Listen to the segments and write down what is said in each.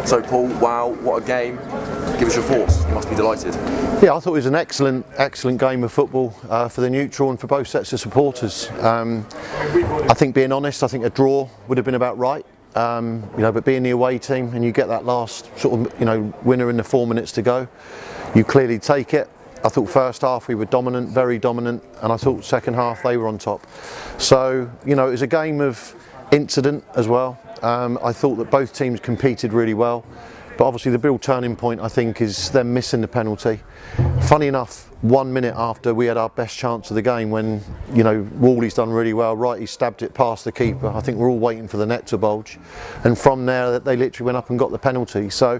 So Paul, wow, what a game. Give us your thoughts. You must be delighted. Yeah, I thought it was an excellent game of football for the neutral and for both sets of supporters. I think, being honest, I think a draw would have been about right. But being the away team and you get that last sort of winner in the 4 minutes to go, you clearly take it. I thought first half we were dominant, very dominant, and I thought second half they were on top. So it was a game of incident as well. I thought that both teams competed really well, but obviously the real turning point I think is them missing the penalty. Funny enough, 1 minute after we had our best chance of the game, when Whalley's done really well, Wrighty stabbed it past the keeper. I think we're all waiting for the net to bulge, and from there they literally went up and got the penalty. So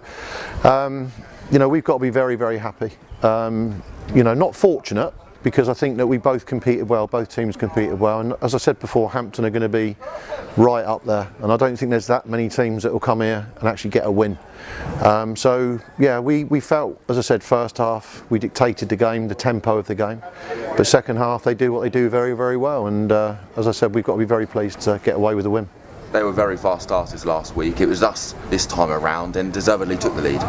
we've got to be very, very happy. Not fortunate, because I think that we both competed well, both teams competed well, and as I said before, Hampton are going to be right up there, and I don't think there's that many teams that will come here and actually get a win. We felt, as I said, first half we dictated the game, the tempo of the game, but second half they do what they do very, very well, and as I said, we've got to be very pleased to get away with the win. They were very fast starters last week. It was us this time around and deservedly took the lead.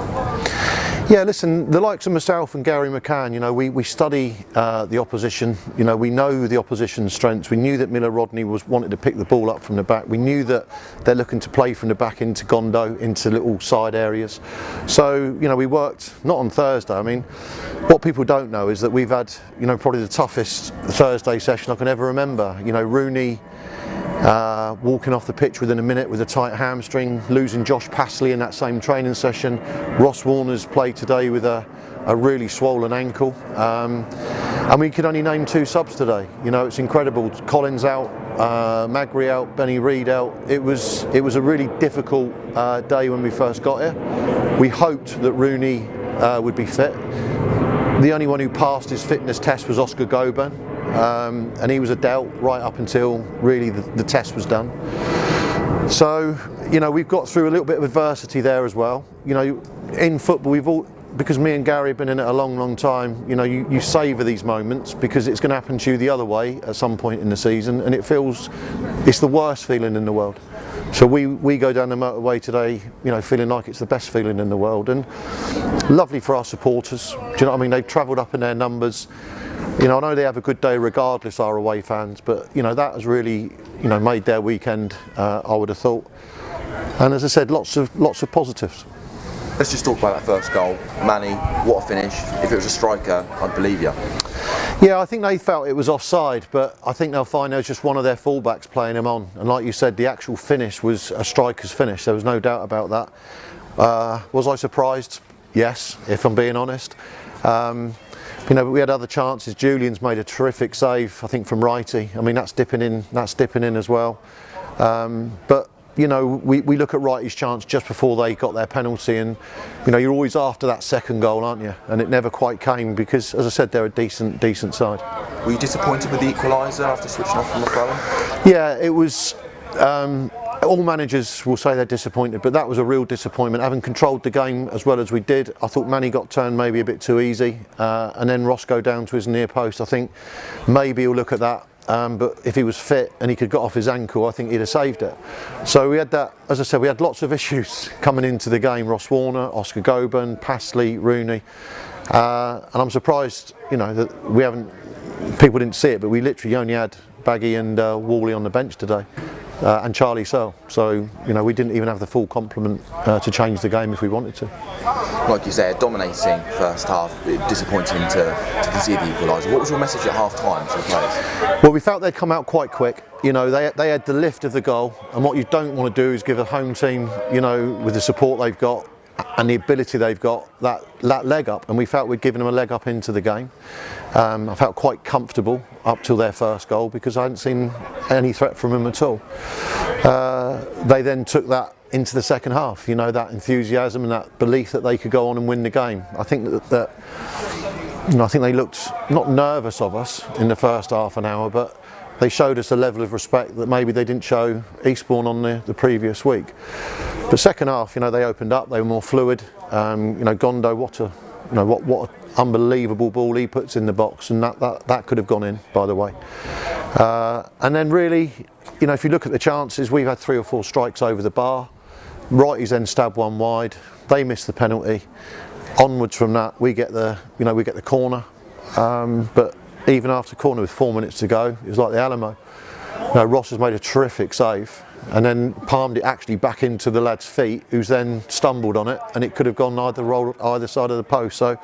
Yeah, listen, the likes of myself and Gary McCann, we study the opposition. We know the opposition's strengths. We knew that Miller Rodney wanted to pick the ball up from the back. We knew that they're looking to play from the back into Gondo, into little side areas. So, we worked, not on Thursday. I mean, what people don't know is that we've had, probably the toughest Thursday session I can ever remember. Rooney walking off the pitch within a minute with a tight hamstring, losing Josh Passley in that same training session. Ross Warner's played today with a really swollen ankle, and we could only name 2 subs today. It's incredible. Collins out, Magri out, Benny Reid out. It was a really difficult day when we first got here. We hoped that Rooney would be fit. The only one who passed his fitness test was Oscar Goban. And he was a doubt right up until really the test was done. So we've got through a little bit of adversity there as well. In football because me and Gary have been in it a long time, you savour these moments, because it's going to happen to you the other way at some point in the season, and it's the worst feeling in the world. So we go down the motorway today, feeling like it's the best feeling in the world, and lovely for our supporters. Do you know what I mean? They've travelled up in their numbers. I know they have a good day regardless, our away fans, but that has really made their weekend, I would have thought. And as I said, lots of positives. Let's just talk about that first goal. Manny, what a finish. If it was a striker, I'd believe you. Yeah, I think they felt it was offside, but I think they'll find there's just one of their fullbacks playing him on. And like you said, the actual finish was a striker's finish. There was no doubt about that. Was I surprised? Yes, if I'm being honest. But we had other chances. Julian's made a terrific save, I think, from Wrighty. I mean, that's dipping in as well. But we look at Wrighty's chance just before they got their penalty, and you're always after that second goal, aren't you? And it never quite came because, as I said, they're a decent side. Were you disappointed with the equaliser after switching off from the throw-in? Yeah, it was. All managers will say they're disappointed, but that was a real disappointment. Having controlled the game as well as we did, I thought Manny got turned maybe a bit too easy, and then Roscoe down to his near post. I think maybe he'll look at that, but if he was fit and he could get off his ankle, I think he'd have saved it. So we had that, as I said, we had lots of issues coming into the game. Ross Warner, Oscar Goban, Passley, Rooney, and I'm surprised, that people didn't see it, but we literally only had Baggy and Whalley on the bench today. And Charlie Searle, so we didn't even have the full complement to change the game if we wanted to. Like you said, dominating first half, disappointing to concede the equaliser. What was your message at half time to the players? Well, we felt they'd come out quite quick. They had the lift of the goal, and what you don't want to do is give a home team, with the support they've got and the ability they've got, that leg up, and we felt we'd given them a leg up into the game. I felt quite comfortable up till their first goal because I hadn't seen any threat from them at all. They then took that into the second half, that enthusiasm and that belief that they could go on and win the game. I think that I think they looked not nervous of us in the first half an hour, but they showed us a level of respect that maybe they didn't show Eastbourne on the previous week. But second half, they opened up, they were more fluid. Gondo, what an unbelievable ball he puts in the box, and that could have gone in, by the way. And then really, if you look at the chances, we've had 3 or 4 strikes over the bar. righties then stab one wide, they miss the penalty. Onwards from that, we get the corner. But even after corner with 4 minutes to go, it was like the Alamo. Ross has made a terrific save and then palmed it actually back into the lad's feet, who's then stumbled on it, and it could have gone either side of the post. So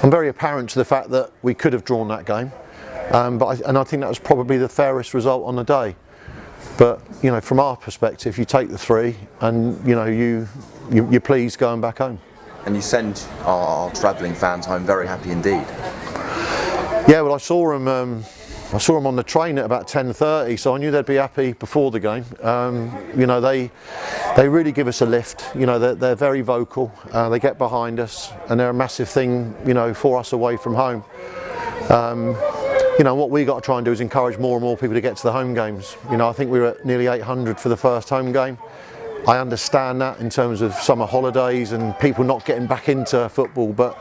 I'm very apparent to the fact that we could have drawn that game, and I think that was probably the fairest result on the day. But from our perspective, you take the 3, and you're pleased going back home. And you send our travelling fans home very happy indeed. Yeah, well, I saw them on the train at about 10:30, so I knew they'd be happy before the game. They really give us a lift. They're very vocal. They get behind us, and they're a massive thing, for us away from home. What we got to try and do is encourage more and more people to get to the home games. I think we were at nearly 800 for the first home game. I understand that in terms of summer holidays and people not getting back into football, but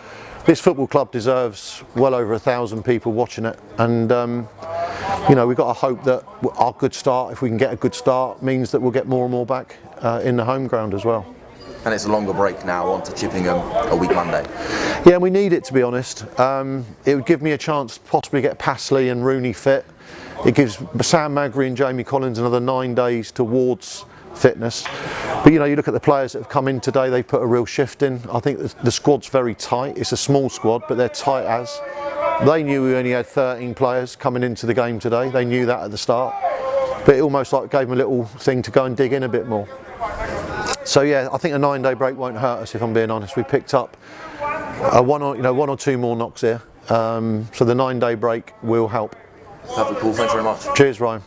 this football club deserves well over 1,000 people watching it, and we've got to hope that our good start, if we can get a good start, means that we'll get more and more back in the home ground as well. And it's a longer break now, on to Chippingham a week Monday. Yeah, we need it, to be honest. It would give me a chance to possibly get Passley and Rooney fit. It gives Sam Magri and Jamie Collins another 9 days towards fitness. But you look at the players that have come in today, they've put a real shift in. I think the squad's very tight. It's a small squad, but they're tight as. They knew we only had 13 players coming into the game today. They knew that at the start. But it almost like gave them a little thing to go and dig in a bit more. So yeah, I think a 9-day break won't hurt us, if I'm being honest. We picked up one or two more knocks here. So the 9-day break will help. Perfect, Paul. Thanks very much. Cheers, Ryan.